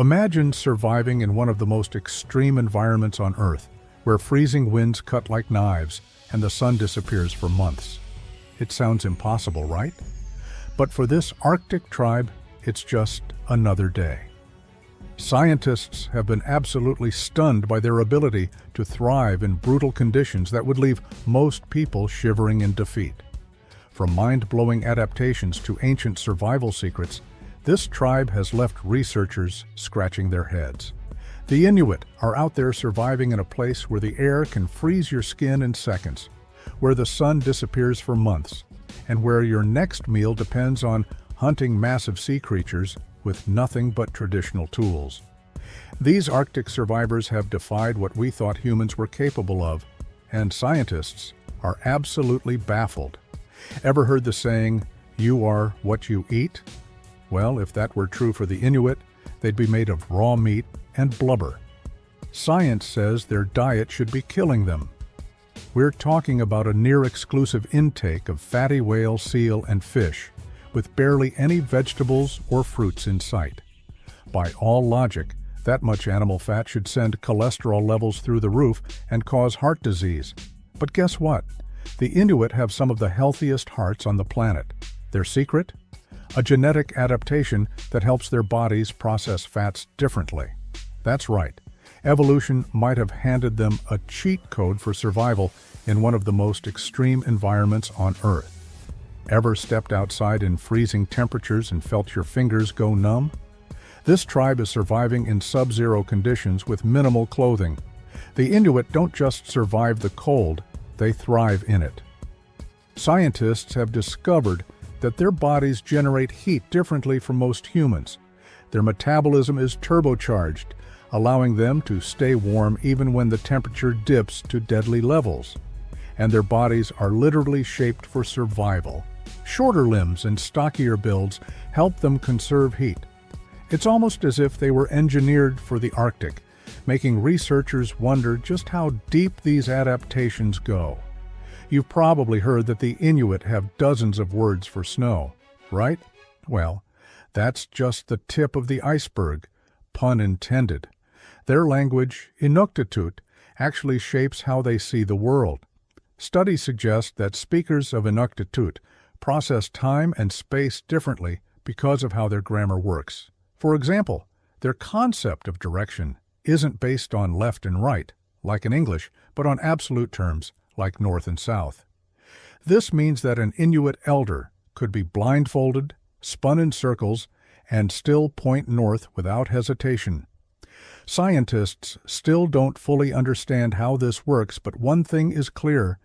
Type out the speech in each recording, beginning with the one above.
Imagine surviving in one of the most extreme environments on Earth, where freezing winds cut like knives and the sun disappears for months. It sounds impossible, right? But for this Arctic tribe, it's just another day. Scientists have been absolutely stunned by their ability to thrive in brutal conditions that would leave most people shivering in defeat. From mind-blowing adaptations to ancient survival secrets, this tribe has left researchers scratching their heads. The Inuit are out there surviving in a place where the air can freeze your skin in seconds, where the sun disappears for months, and where your next meal depends on hunting massive sea creatures with nothing but traditional tools. These Arctic survivors have defied what we thought humans were capable of, and scientists are absolutely baffled. Ever heard the saying, "You are what you eat"? Well, if that were true for the Inuit, they'd be made of raw meat and blubber. Science says their diet should be killing them. We're talking about a near-exclusive intake of fatty whale, seal, and fish, with barely any vegetables or fruits in sight. By all logic, that much animal fat should send cholesterol levels through the roof and cause heart disease. But guess what? The Inuit have some of the healthiest hearts on the planet. Their secret? A genetic adaptation that helps their bodies process fats differently. That's right. Evolution might have handed them a cheat code for survival in one of the most extreme environments on Earth. Ever stepped outside in freezing temperatures and felt your fingers go numb? This tribe is surviving in sub-zero conditions with minimal clothing. The Inuit don't just survive the cold, they thrive in it. Scientists have discovered that their bodies generate heat differently from most humans. Their metabolism is turbocharged, allowing them to stay warm even when the temperature dips to deadly levels. And their bodies are literally shaped for survival. Shorter limbs and stockier builds help them conserve heat. It's almost as if they were engineered for the Arctic, making researchers wonder just how deep these adaptations go. You've probably heard that the Inuit have dozens of words for snow, right? Well, that's just the tip of the iceberg, pun intended. Their language, Inuktitut, actually shapes how they see the world. Studies suggest that speakers of Inuktitut process time and space differently because of how their grammar works. For example, their concept of direction isn't based on left and right, like in English, but on absolute terms, like north and south. This means that an Inuit elder could be blindfolded, spun in circles, and still point north without hesitation. Scientists still don't fully understand how this works, but one thing is clear: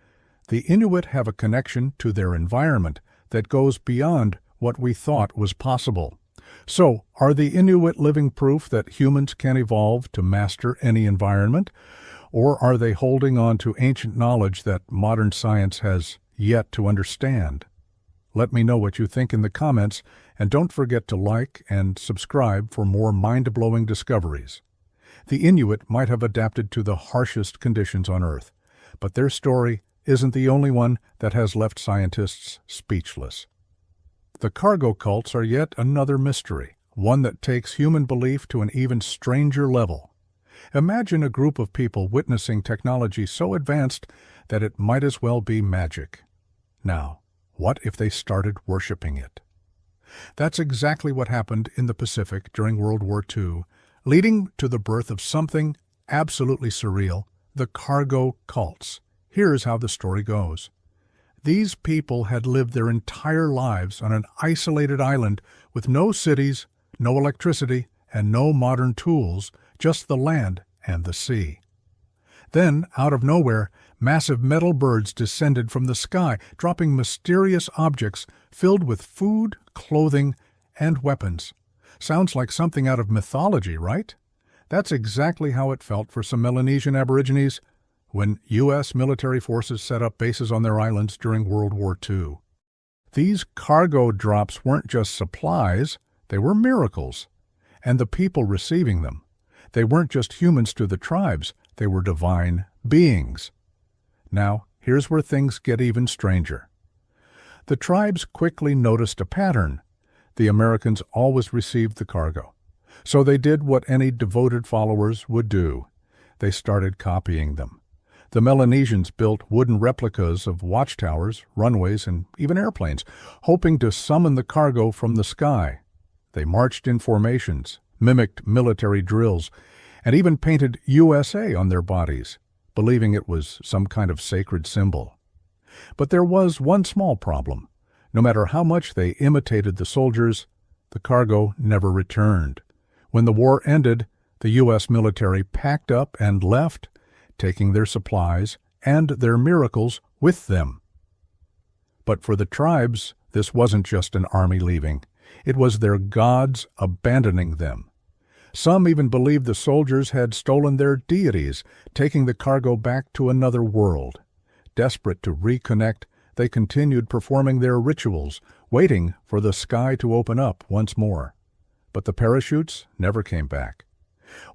the Inuit have a connection to their environment that goes beyond what we thought was possible. So, are the Inuit living proof that humans can evolve to master any environment? Or are they holding on to ancient knowledge that modern science has yet to understand? Let me know what you think in the comments, and don't forget to like and subscribe for more mind-blowing discoveries. The Inuit might have adapted to the harshest conditions on Earth, but their story isn't the only one that has left scientists speechless. The cargo cults are yet another mystery, one that takes human belief to an even stranger level. Imagine a group of people witnessing technology so advanced that it might as well be magic. Now, what if they started worshiping it? That's exactly what happened in the Pacific during World War II, leading to the birth of something absolutely surreal: the cargo cults. Here's how the story goes. These people had lived their entire lives on an isolated island with no cities, no electricity, and no modern tools, just the land and the sea. Then, out of nowhere, massive metal birds descended from the sky, dropping mysterious objects filled with food, clothing, and weapons. Sounds like something out of mythology, right? That's exactly how it felt for some Melanesian Aborigines when U.S. military forces set up bases on their islands during World War II. These cargo drops weren't just supplies, they were miracles. And the people receiving them, they weren't just humans to the tribes, they were divine beings. Now, here's where things get even stranger. The tribes quickly noticed a pattern. The Americans always received the cargo. So they did what any devoted followers would do. They started copying them. The Melanesians built wooden replicas of watchtowers, runways, and even airplanes, hoping to summon the cargo from the sky. They marched in formations, mimicked military drills, and even painted USA on their bodies, believing it was some kind of sacred symbol. But there was one small problem. No matter how much they imitated the soldiers, the cargo never returned. When the war ended, the U.S. military packed up and left, taking their supplies and their miracles with them. But for the tribes, this wasn't just an army leaving. It was their gods abandoning them. Some even believed the soldiers had stolen their deities, taking the cargo back to another world. Desperate to reconnect, they continued performing their rituals, waiting for the sky to open up once more. But the parachutes never came back.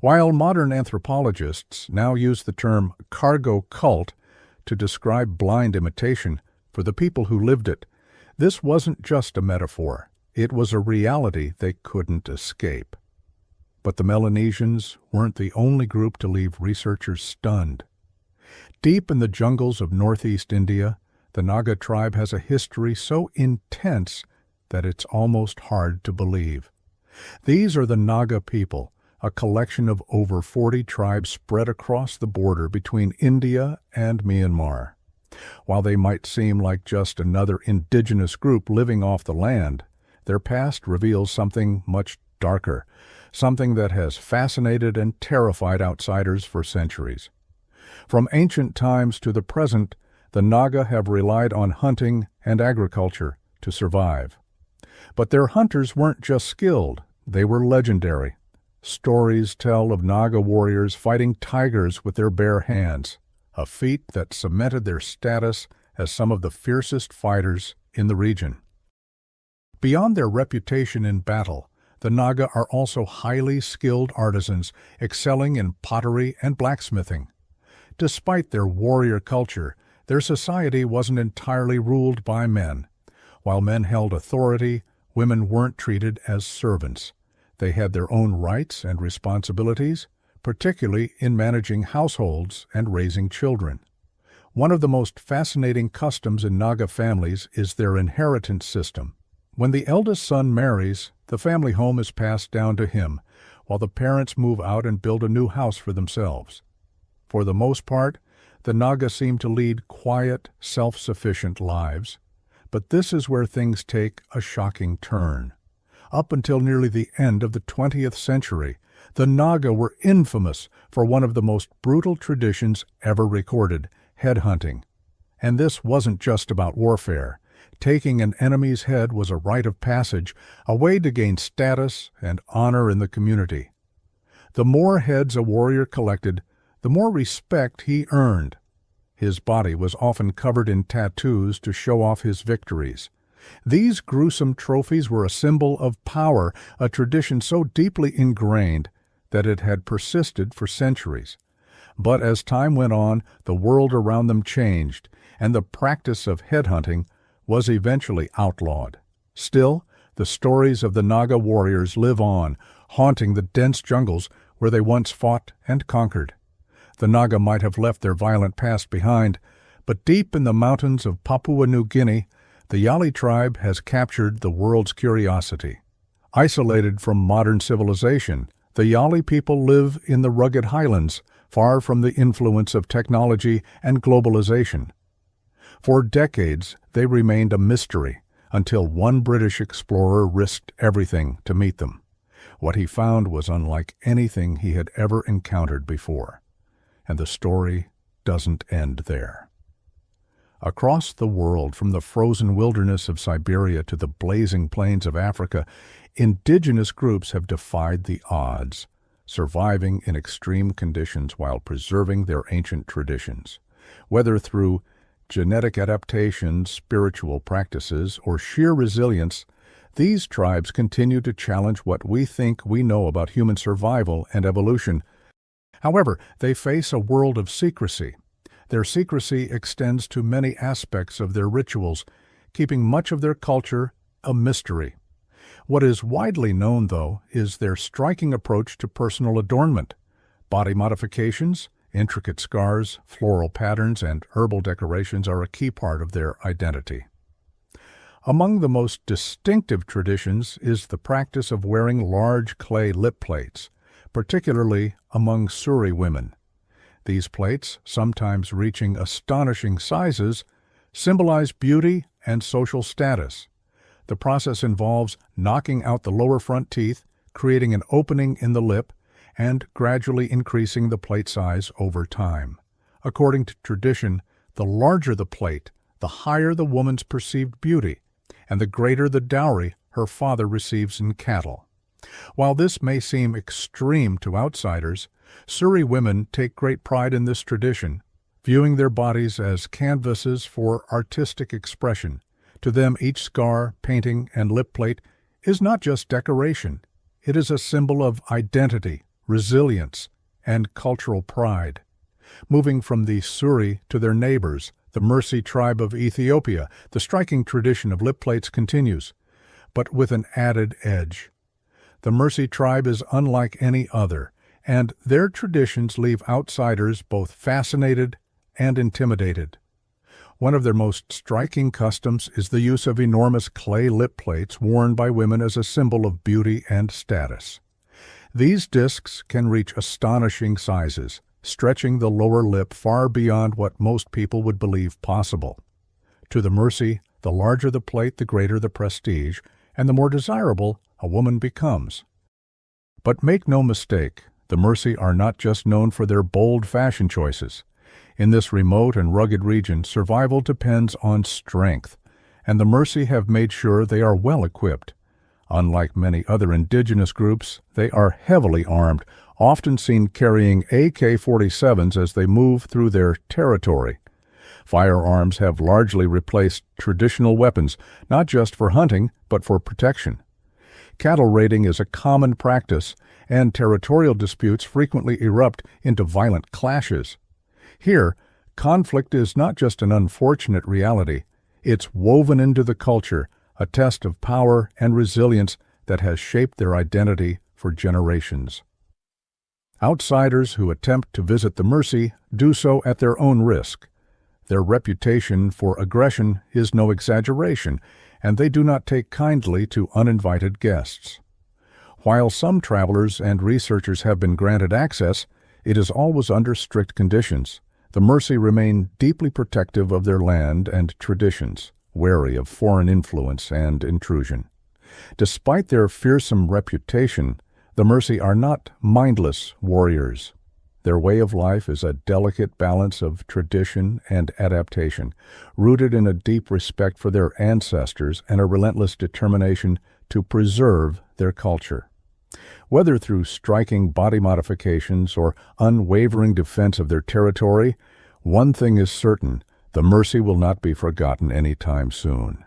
While modern anthropologists now use the term cargo cult to describe blind imitation for the people who lived it, this wasn't just a metaphor. It was a reality they couldn't escape. But the Melanesians weren't the only group to leave researchers stunned. Deep in the jungles of northeast India, the Naga tribe has a history so intense that it's almost hard to believe. These are the Naga people, a collection of over 40 tribes spread across the border between India and Myanmar. While they might seem like just another indigenous group living off the land, their past reveals something much darker, something that has fascinated and terrified outsiders for centuries. From ancient times to the present, the Naga have relied on hunting and agriculture to survive. But their hunters weren't just skilled, they were legendary. Stories tell of Naga warriors fighting tigers with their bare hands, a feat that cemented their status as some of the fiercest fighters in the region. Beyond their reputation in battle, the Naga are also highly skilled artisans, excelling in pottery and blacksmithing. Despite their warrior culture, their society wasn't entirely ruled by men. While men held authority, women weren't treated as servants. They had their own rights and responsibilities, particularly in managing households and raising children. One of the most fascinating customs in Naga families is their inheritance system. When the eldest son marries, the family home is passed down to him, while the parents move out and build a new house for themselves. For the most part, the Naga seem to lead quiet, self-sufficient lives. But this is where things take a shocking turn. Up until nearly the end of the 20th century, the Naga were infamous for one of the most brutal traditions ever recorded, headhunting. And this wasn't just about warfare. Taking an enemy's head was a rite of passage, a way to gain status and honor in the community. The more heads a warrior collected, the more respect he earned. His body was often covered in tattoos to show off his victories. These gruesome trophies were a symbol of power, a tradition so deeply ingrained that it had persisted for centuries. But as time went on, the world around them changed, and the practice of headhunting was eventually outlawed. Still, the stories of the Naga warriors live on, haunting the dense jungles where they once fought and conquered. The Naga might have left their violent past behind, but deep in the mountains of Papua New Guinea, the Yali tribe has captured the world's curiosity. Isolated from modern civilization, the Yali people live in the rugged highlands, far from the influence of technology and globalization. For decades, they remained a mystery, until one British explorer risked everything to meet them. What he found was unlike anything he had ever encountered before. And the story doesn't end there. Across the world, from the frozen wilderness of Siberia to the blazing plains of Africa, indigenous groups have defied the odds, surviving in extreme conditions while preserving their ancient traditions. Whether through genetic adaptations, spiritual practices, or sheer resilience, these tribes continue to challenge what we think we know about human survival and evolution. However, they face a world of secrecy. Their secrecy extends to many aspects of their rituals, keeping much of their culture a mystery. What is widely known, though, is their striking approach to personal adornment. Body modifications, intricate scars, floral patterns, and herbal decorations are a key part of their identity. Among the most distinctive traditions is the practice of wearing large clay lip plates, particularly among Suri women. These plates, sometimes reaching astonishing sizes, symbolize beauty and social status. The process involves knocking out the lower front teeth, creating an opening in the lip, and gradually increasing the plate size over time. According to tradition, the larger the plate, the higher the woman's perceived beauty, and the greater the dowry her father receives in cattle. While this may seem extreme to outsiders, Suri women take great pride in this tradition, viewing their bodies as canvases for artistic expression. To them, each scar, painting, and lip plate is not just decoration. It is a symbol of identity, resilience, and cultural pride. Moving from the Suri to their neighbors, the Mursi tribe of Ethiopia, the striking tradition of lip plates continues, but with an added edge. The Mursi tribe is unlike any other, and their traditions leave outsiders both fascinated and intimidated. One of their most striking customs is the use of enormous clay lip plates worn by women as a symbol of beauty and status. These discs can reach astonishing sizes, stretching the lower lip far beyond what most people would believe possible. To the Mursi, the larger the plate, the greater the prestige, and the more desirable a woman becomes. But make no mistake, the Mursi are not just known for their bold fashion choices. In this remote and rugged region, survival depends on strength, and the Mursi have made sure they are well equipped. Unlike many other indigenous groups, they are heavily armed, often seen carrying AK-47s as they move through their territory. Firearms have largely replaced traditional weapons, not just for hunting, but for protection. Cattle raiding is a common practice, and territorial disputes frequently erupt into violent clashes. Here, conflict is not just an unfortunate reality, it's woven into the culture, a test of power and resilience that has shaped their identity for generations. Outsiders who attempt to visit the Mursi do so at their own risk. Their reputation for aggression is no exaggeration, and they do not take kindly to uninvited guests. While some travelers and researchers have been granted access, it is always under strict conditions. The Mursi remain deeply protective of their land and traditions, wary of foreign influence and intrusion. Despite their fearsome reputation, the Mursi are not mindless warriors. Their way of life is a delicate balance of tradition and adaptation, rooted in a deep respect for their ancestors and a relentless determination to preserve their culture. Whether through striking body modifications or unwavering defense of their territory, one thing is certain: the Mursi will not be forgotten anytime soon.